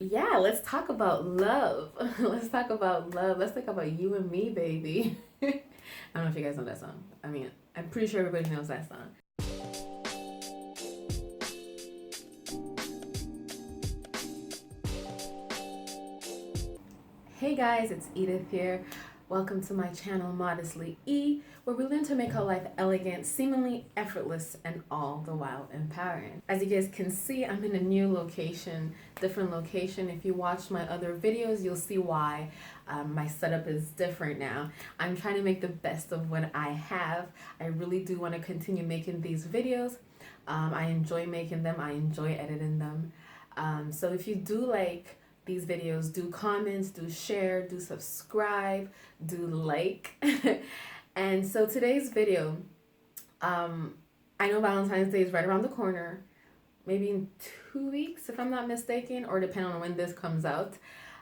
Yeah, let's talk about love. Let's talk about love. Let's talk about you and me, baby. I don't know if you guys know that song. I mean, I'm pretty sure everybody knows that song. Hey guys, it's Edith here. Welcome to my channel, Modestly E, where we learn to make our life elegant, seemingly effortless, and all the while empowering. As you guys can see, I'm in a new location, different location. If you watch my other videos, you'll see why my setup is different now. I'm trying to make the best of what I have. I really do want to continue making these videos. I enjoy making them. I enjoy editing them. So if you do like these videos, do comments, do share, do subscribe, do like. And so today's video, I know Valentine's Day is right around the corner, maybe in 2 weeks if I'm not mistaken, or depending on when this comes out.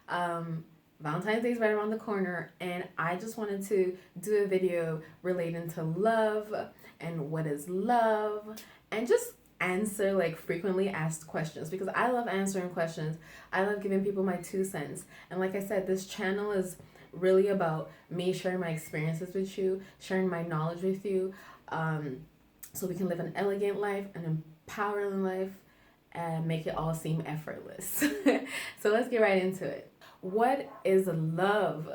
Valentine's Day is right around the corner, and I just wanted to do a video relating to love and what is love, and just answer like frequently asked questions, because I love answering questions. I love giving people my 2 cents. And like I said, this channel is really about me sharing my experiences with you, sharing my knowledge with you, so we can live an elegant life, an empowering life, and make it all seem effortless. So let's get right into it. What is love?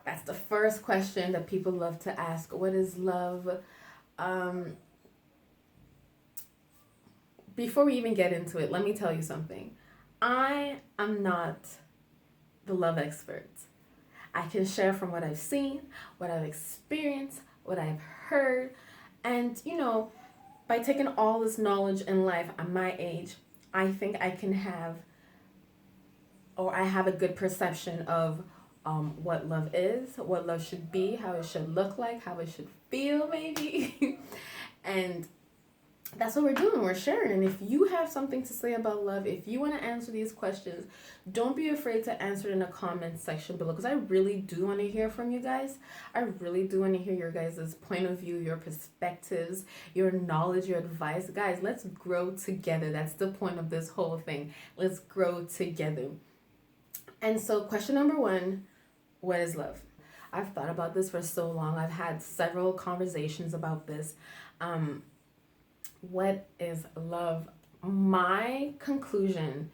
That's the first question that people love to ask. What is love? Before we even get into it, let me tell you something. I am not the love expert. I can share from what I've seen, what I've experienced, what I've heard, and by taking all this knowledge in life at my age, I think I can have, or I have a good perception of what love is, what love should be, how it should look like, how it should feel, maybe. And that's what we're doing. We're sharing. And if you have something to say about love, if you want to answer these questions, don't be afraid to answer it in the comment section below, because I really do want to hear from you guys. I really do want to hear your guys' point of view, your perspectives, your knowledge, your advice. Guys, let's grow together. That's the point of this whole thing. Let's grow together. And so question number one, what is love? I've thought about this for so long. I've had several conversations about this. What is love? My conclusion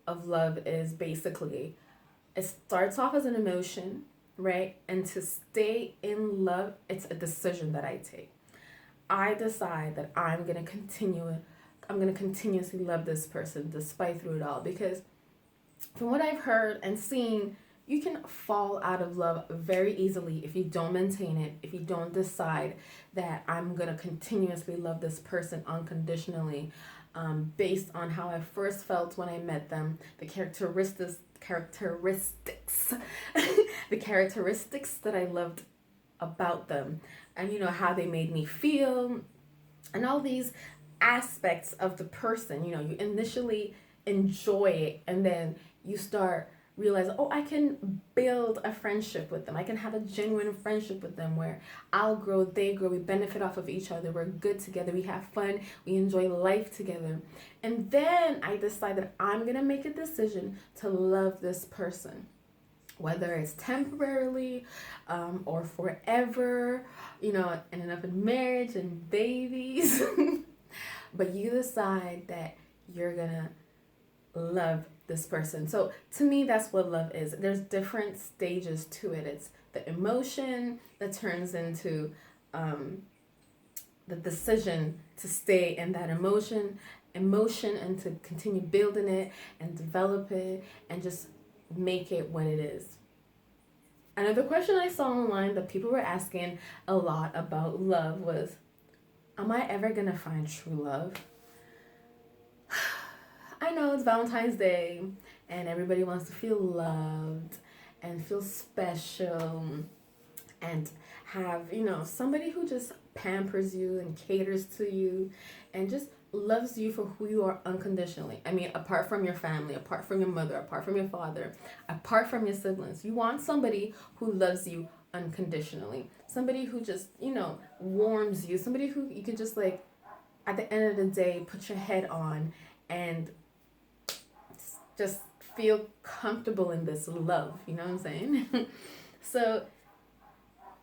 of love is basically, it starts off as an emotion, right? And to stay in love, it's a decision that I take. I decide that I'm going to continuously love this person despite through it all, because from what I've heard and seen, you can fall out of love very easily if you don't maintain it, if you don't decide that I'm going to continuously love this person unconditionally, based on how I first felt when I met them, the characteristics the characteristics that I loved about them, and how they made me feel, and all these aspects of the person. You initially enjoy it, and then you start realize, oh, I can build a friendship with them. I can have a genuine friendship with them where I'll grow, they grow, we benefit off of each other, we're good together, we have fun, we enjoy life together. And then I decide that I'm going to make a decision to love this person, whether it's temporarily or forever, ending up in marriage and babies. But you decide that you're going to love this person. So to me, that's what love is. There's different stages to it. It's the emotion that turns into the decision to stay in that emotion, and to continue building it and develop it and just make it what it is. Another question I saw online that people were asking a lot about love was, am I ever gonna find true love? I know it's Valentine's Day and everybody wants to feel loved and feel special and have, somebody who just pampers you and caters to you and just loves you for who you are unconditionally. I mean, apart from your family, apart from your mother, apart from your father, apart from your siblings, you want somebody who loves you unconditionally. Somebody who just, warms you. Somebody who you can just, like, at the end of the day, put your head on and just feel comfortable in this love. You know what I'm saying? So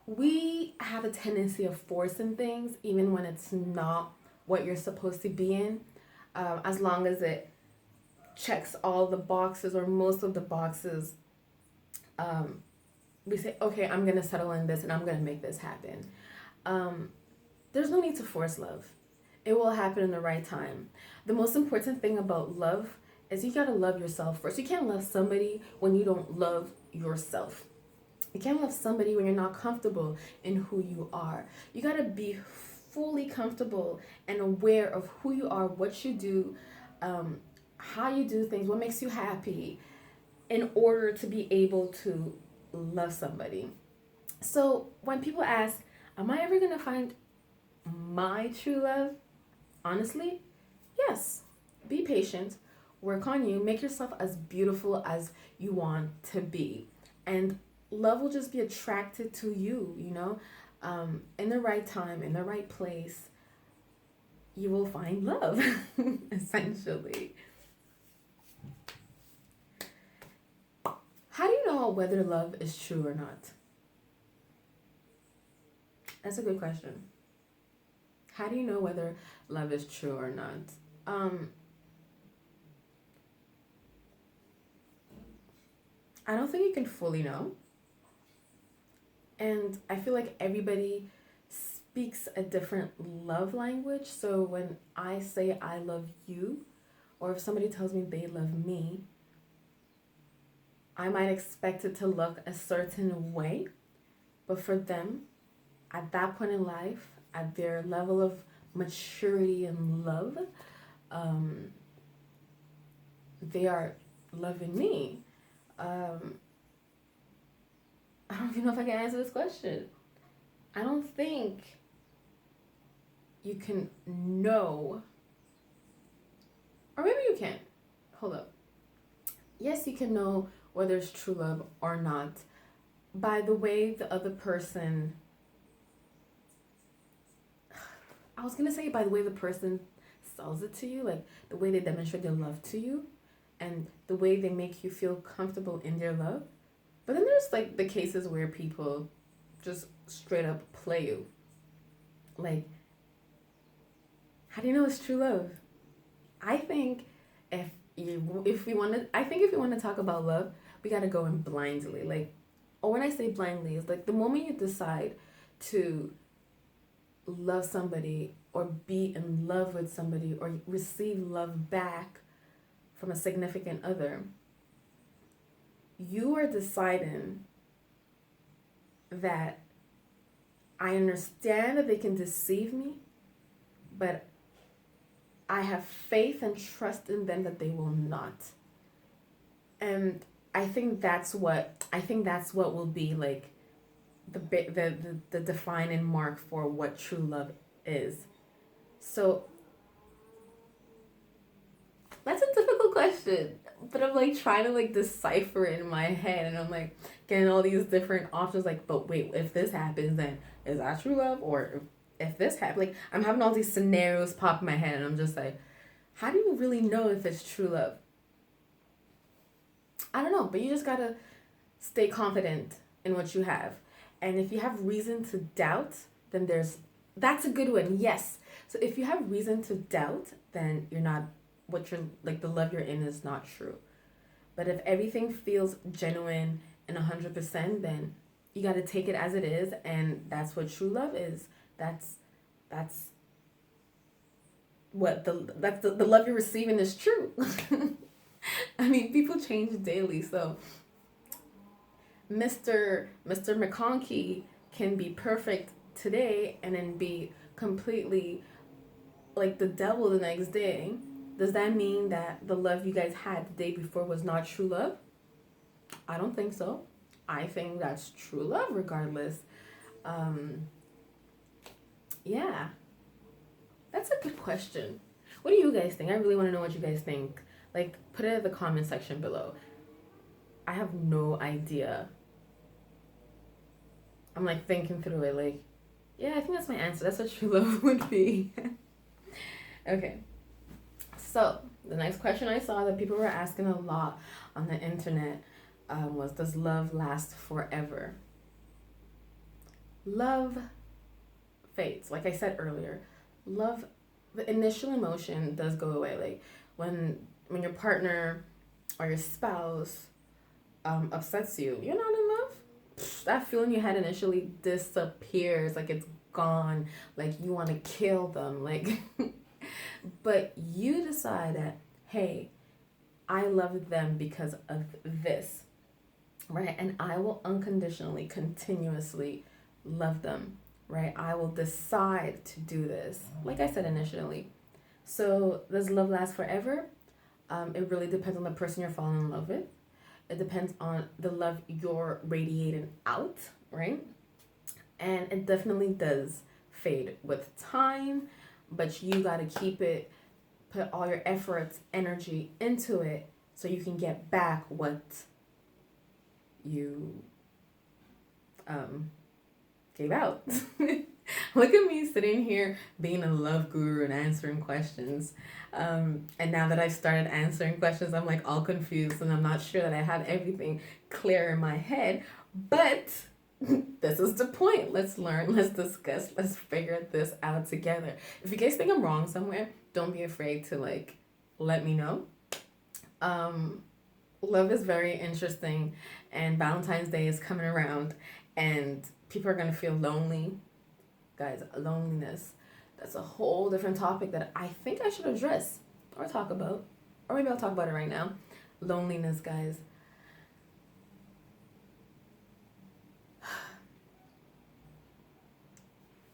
we have a tendency of forcing things even when it's not what you're supposed to be in, as long as it checks all the boxes or most of the boxes. We say, okay, I'm gonna settle in this and I'm gonna make this happen. There's no need to force love. It will happen in the right time. The most important thing about love is you gotta love yourself first. You can't love somebody when you don't love yourself. You can't love somebody when you're not comfortable in who you are. You gotta be fully comfortable and aware of who you are, what you do, how you do things, what makes you happy, in order to be able to love somebody. So when people ask, am I ever gonna find my true love? Honestly, yes. Be patient, work on you, make yourself as beautiful as you want to be. And love will just be attracted to you, you know? In the right time, in the right place, you will find love, essentially. How do you know whether love is true or not? That's a good question. How do you know whether love is true or not? I don't think you can fully know. And I feel like everybody speaks a different love language. So when I say I love you, or if somebody tells me they love me, I might expect it to look a certain way. But for them, at that point in life, at their level of maturity and love, they are loving me. I don't even know if I can answer this question. I don't think you can know, or maybe you can. Hold up. Yes, you can know whether it's true love or not by the way the other person, I was gonna say by the way the person sells it to you, like the way they demonstrate their love to you and the way they make you feel comfortable in their love. But then there's like the cases where people just straight up play you. Like, how do you know it's true love? I think if we want to, I think if we want to talk about love, we gotta go in blindly. Like, or when I say blindly, it's like the moment you decide to love somebody or be in love with somebody or receive love back from a significant other, you are deciding that I understand that they can deceive me, but I have faith and trust in them that they will not. And I think that's what will be like the defining mark for what true love is. So that's a difficult question, but I'm like trying to like decipher it in my head, and I'm like getting all these different options. Like, but wait, if this happens, then is that true love? Or if this happens, like I'm having all these scenarios pop in my head, and I'm just like, how do you really know if it's true love? I don't know, but you just gotta stay confident in what you have. And if you have reason to doubt, then that's a good one. Yes. So if you have reason to doubt, then you're not, what you're like, the love you're in is not true. But if everything feels genuine and 100%, then you got to take it as it is, and that's what true love is. That's what the love you're receiving is true. I mean, people change daily, so Mr. McConkey can be perfect today and then be completely like the devil the next day. Does that mean that the love you guys had the day before was not true love? I don't think so. I think that's true love regardless. Yeah. That's a good question. What do you guys think? I really want to know what you guys think. Like, put it in the comment section below. I have no idea. I'm like thinking through it, like, yeah, I think that's my answer. That's what true love would be. Okay. So, The next question I saw that people were asking a lot on the internet was, does love last forever? Love fades. Like I said earlier, love, the initial emotion does go away. Like when your partner or your spouse upsets you, you're not in love. That feeling you had initially disappears. Like it's gone. Like you want to kill them. Like, but you decide that, hey, I love them because of this, right? And I will unconditionally, continuously love them, right? I will decide to do this, like I said initially. So, does love last forever? It really depends on the person you're falling in love with. It depends on the love you're radiating out, right? And it definitely does fade with time, but you got to keep it, put all your efforts, energy into it so you can get back what you gave out. Look at me sitting here being a love guru and answering questions. And now that I've started answering questions, I'm like all confused and I'm not sure that I have everything clear in my head. But this is the point. Let's learn, let's discuss, let's figure this out together. If you guys think I'm wrong somewhere, don't be afraid to like let me know. Love is very interesting, and Valentine's Day is coming around, and people are gonna feel lonely. Guys, loneliness. That's a whole different topic that I think I should address or talk about. Or maybe I'll talk about it right now. Loneliness, guys.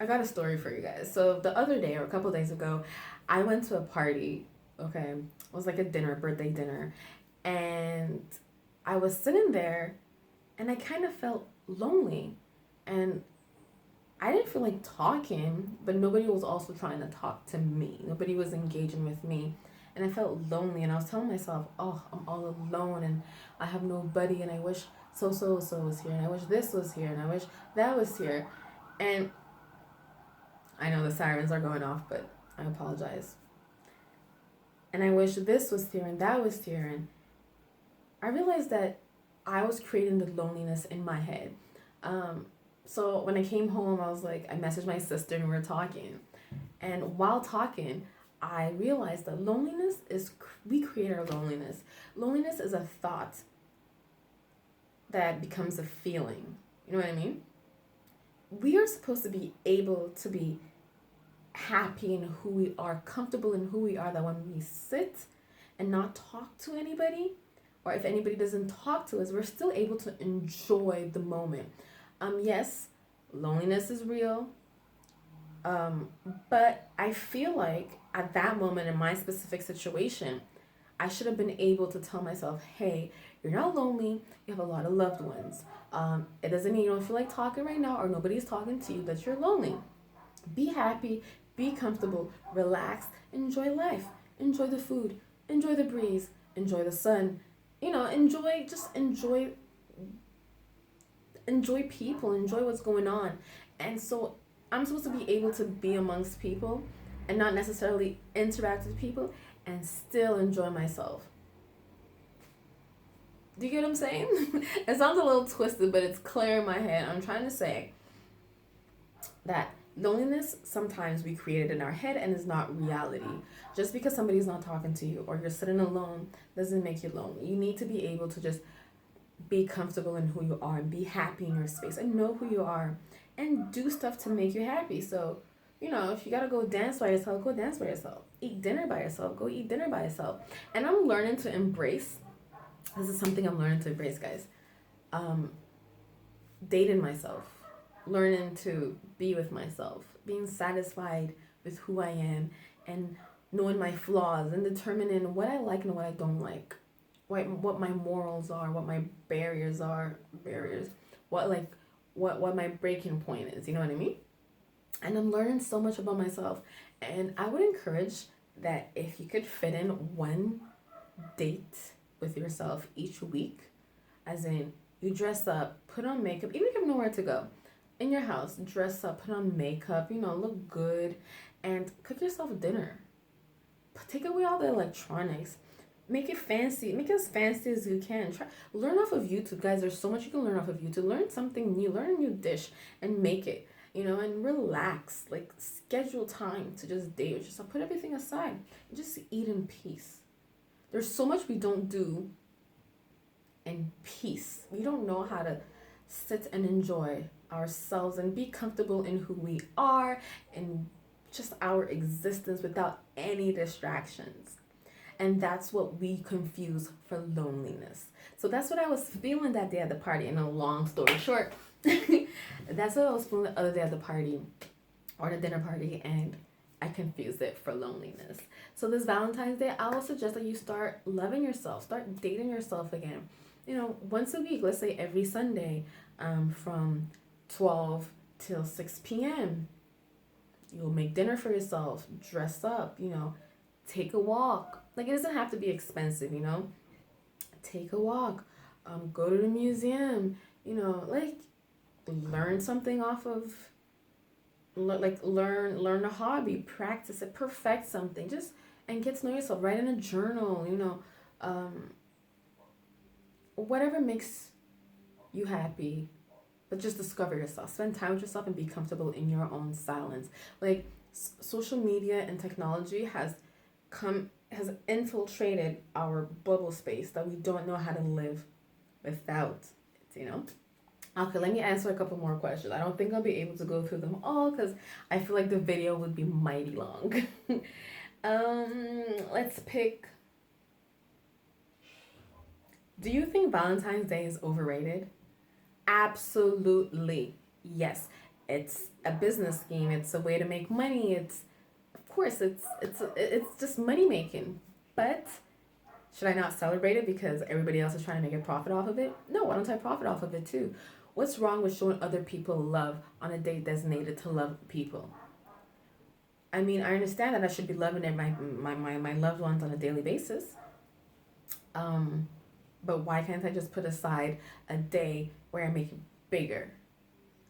I got a story for you guys. So the other day or a couple days ago, I went to a party. Okay, it was like a dinner, birthday dinner, and I was sitting there, and I kind of felt lonely, and I didn't feel like talking, but nobody was also trying to talk to me. Nobody was engaging with me, and I felt lonely. And I was telling myself, "Oh, I'm all alone, and I have nobody, and I wish so was here, and I wish this was here, and I wish that was here." And I know the sirens are going off, but I apologize. And I wish this was here and that was here. And I realized that I was creating the loneliness in my head. So when I came home, I was like, I messaged my sister and we were talking. And while talking, I realized that loneliness is, we create our loneliness. Loneliness is a thought that becomes a feeling. You know what I mean? We are supposed to be able to be happy in who we are, comfortable in who we are, that when we sit and not talk to anybody, or if anybody doesn't talk to us, we're still able to enjoy the moment. Yes, loneliness is real, but I feel like at that moment in my specific situation, I should have been able to tell myself, hey, you're not lonely, you have a lot of loved ones. It doesn't mean you don't feel like talking right now or nobody's talking to you that you're lonely. Be happy, be comfortable, relax, enjoy life, enjoy the food, enjoy the breeze, enjoy the sun. You know, enjoy people, enjoy what's going on. And so I'm supposed to be able to be amongst people and not necessarily interact with people and still enjoy myself. Do you get what I'm saying? It sounds a little twisted, but it's clear in my head. I'm trying to say that loneliness sometimes we create it in our head and is not reality. Just because somebody's not talking to you or you're sitting alone doesn't make you lonely. You need to be able to just be comfortable in who you are and be happy in your space and know who you are and do stuff to make you happy. So, you know, if you gotta go dance by yourself, go dance by yourself. Eat dinner by yourself, go eat dinner by yourself. And I'm learning to embrace, this is something I'm learning to embrace, guys. Dating myself, learning to be with myself, being satisfied with who I am, and knowing my flaws and determining what I like and what I don't like, what my morals are, what my barriers are, what my breaking point is. You know what I mean? And I'm learning so much about myself. And I would encourage that if you could fit in one date with yourself each week, as in you dress up, put on makeup, even if you have nowhere to go, in your house, dress up, put on makeup, you know, look good, and cook yourself dinner. take away all the electronics. Make it fancy. Make it as fancy as you can. Learn off of YouTube, guys. There's so much you can learn off of YouTube. Learn something new. Learn a new dish and make it. And relax. Like, schedule time to just date with yourself. Put everything aside and just eat in peace. There's so much we don't do in peace. We don't know how to sit and enjoy ourselves and be comfortable in who we are and just our existence without any distractions. And that's what we confuse for loneliness. So that's what I was feeling that day at the party. And a long story short, that's what I was feeling the other day at the party or the dinner party, and I confused it for loneliness. So this Valentine's Day, I will suggest that you start loving yourself, start dating yourself again. Once a week, let's say every Sunday, from 12 till 6 p.m. You'll make dinner for yourself, dress up, take a walk. Like, it doesn't have to be expensive, take a walk, go to the museum, like, learn something off of, like, learn a hobby, practice it, perfect something, just, and get to know yourself. Write in a journal, whatever makes you happy, but just discover yourself. Spend time with yourself and be comfortable in your own silence. Like, social media and technology has infiltrated our bubble space that we don't know how to live without it, Okay, let me answer a couple more questions. I don't think I'll be able to go through them all because I feel like the video would be mighty long. Let's pick. Do you think Valentine's Day is overrated? Absolutely. Yes. It's a business scheme. It's a way to make money. Of course, it's just money making. But should I not celebrate it because everybody else is trying to make a profit off of it? No, why don't I profit off of it too? What's wrong with showing other people love on a date designated to love people? I mean, I understand that I should be loving my loved ones on a daily basis. But why can't I just put aside a day where I make it bigger?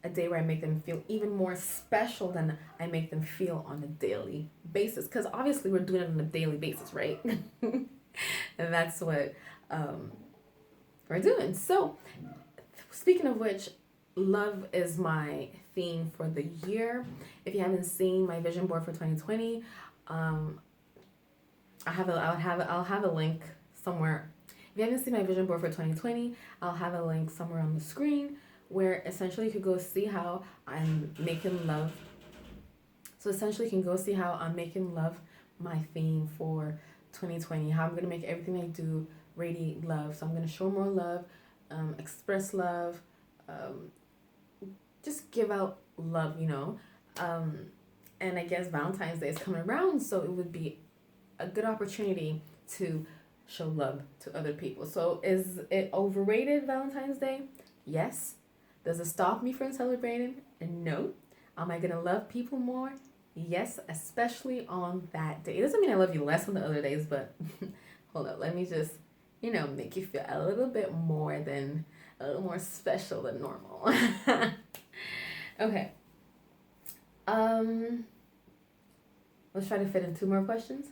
A day where I make them feel even more special than I make them feel on a daily basis. Because obviously we're doing it on a daily basis, right? And that's what we're doing. So, speaking of which, love is my theme for the year. If you haven't seen my vision board for 2020, I'll have a link somewhere. If you haven't seen my vision board for 2020, I'll have a link somewhere on the screen where essentially you could go see how I'm making love. So essentially you can go see how I'm making love my theme for 2020, how I'm going to make everything I do radiate love. So I'm going to show more love, express love, just give out love, and I guess Valentine's Day is coming around, so it would be a good opportunity to show love to other people. So is it overrated, Valentine's Day? Yes. Does it stop me from celebrating? No. Am I going to love people more? Yes, especially on that day. It doesn't mean I love you less on the other days, but hold up, let me just, make you feel a little more special than normal. Okay. Let's try to fit in 2 more questions.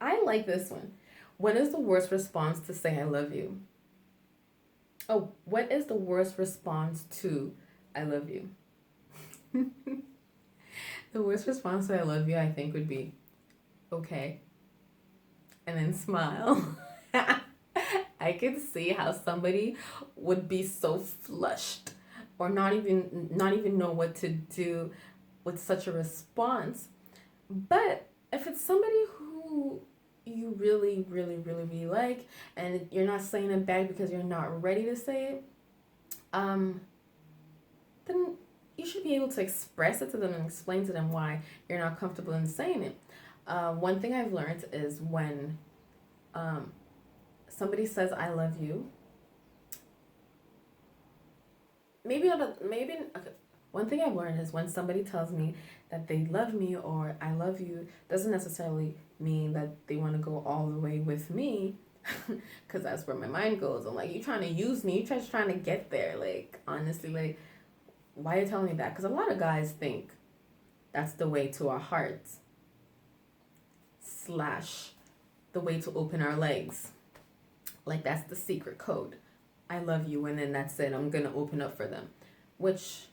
I like this one. What is the worst response to say I love you? Oh, what is the worst response to I love you? The worst response to I love you, I think, would be okay. And then smile. I could see how somebody would be so flushed or not even know what to do with such a response. But if it's somebody who you really, really, really, really like, and you're not saying it back because you're not ready to say it, then you should be able to express it to them and explain to them why you're not comfortable in saying it. One thing I've learned is when somebody says I love you, one thing I've learned is when somebody tells me that they love me or I love you, doesn't necessarily mean that they want to go all the way with me, because that's where my mind goes. I'm like, you trying to use me? You trying to get there? Like, honestly, like, Why are you telling me that? Because a lot of guys think that's the way to our hearts slash the way to open our legs. Like that's the secret code. I love you, and then that's it. I'm gonna open up for them, which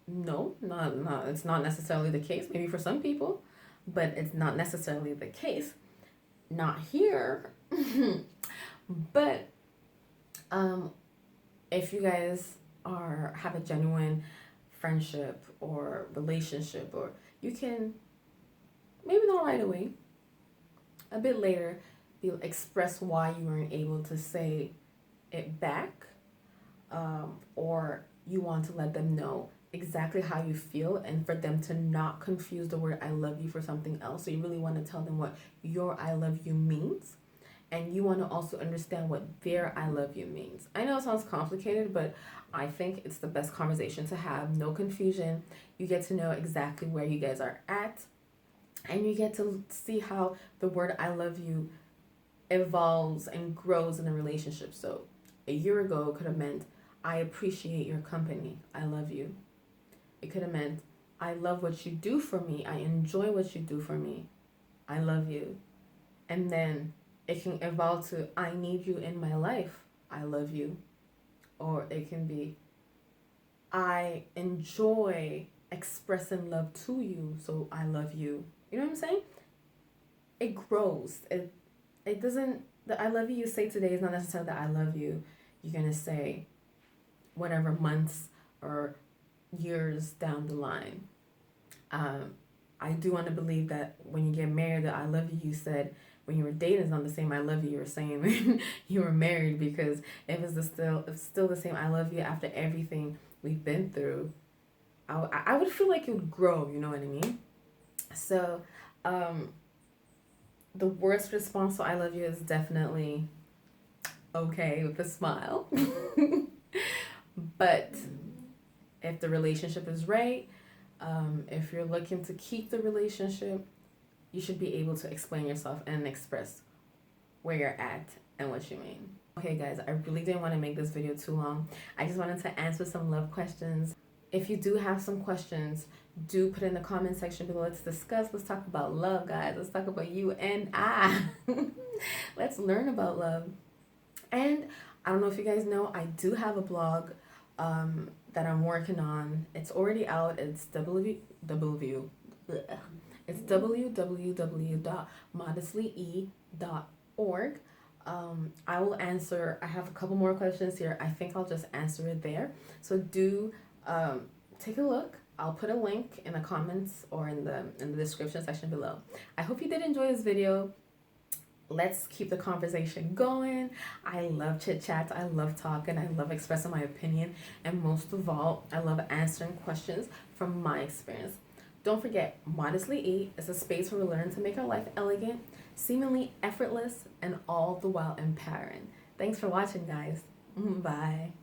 no, not it's not necessarily the case. Maybe for some people, but it's not necessarily the case. Not here. But if you guys have a genuine friendship or relationship, or you can maybe not right away, a bit later, you'll express why you weren't able to say it back, or you want to let them know exactly how you feel, and for them to not confuse the word I love you for something else. So you really want to tell them what your I love you means, and you want to also understand what their I love you means. I know it sounds complicated, but I think it's the best conversation to have. No confusion. You get to know exactly where you guys are at, and you get to see how the word I love you evolves and grows in a relationship. So a year ago it could have meant I appreciate your company. I love you. It could have meant I love what you do for me. I enjoy what you do for me. I love you. And then it can evolve to I need you in my life. I love you. Or it can be I enjoy expressing love to you, so I love you. You know what I'm saying? It grows. It doesn't, the I love you say today is not necessarily the I love you you're going to say whatever months or years down the line. I do want to believe that when you get married, the I love you said when you were dating is not the same I love you were saying when you were married, because if it's still the same I love you after everything we've been through, I would feel like it would grow, you know what I mean? So the worst response to I love you is definitely okay with a smile. But if the relationship is right, if you're looking to keep the relationship, you should be able to explain yourself and express where you're at and what you mean. Okay guys, I really didn't want to make this video too long. I just wanted to answer some love questions. If you do have some questions, do put in the comment section below. Let's discuss. Let's talk about love, guys. Let's talk about you and I. Let's learn about love. And I don't know if you guys know, I do have a blog that I'm working on. It's already out. It's www.modestlyE.org. I will answer, I have a couple more questions here. I think I'll just answer it there. So do take a look. I'll put a link in the comments or in the description section below. I hope you did enjoy this video. Let's keep the conversation going. I love chit chats. I love talking. I love expressing my opinion. And most of all, I love answering questions from my experience. Don't forget, Modestly E is a space where we learn to make our life elegant, seemingly effortless, and all the while empowering. Thanks for watching, guys. Bye.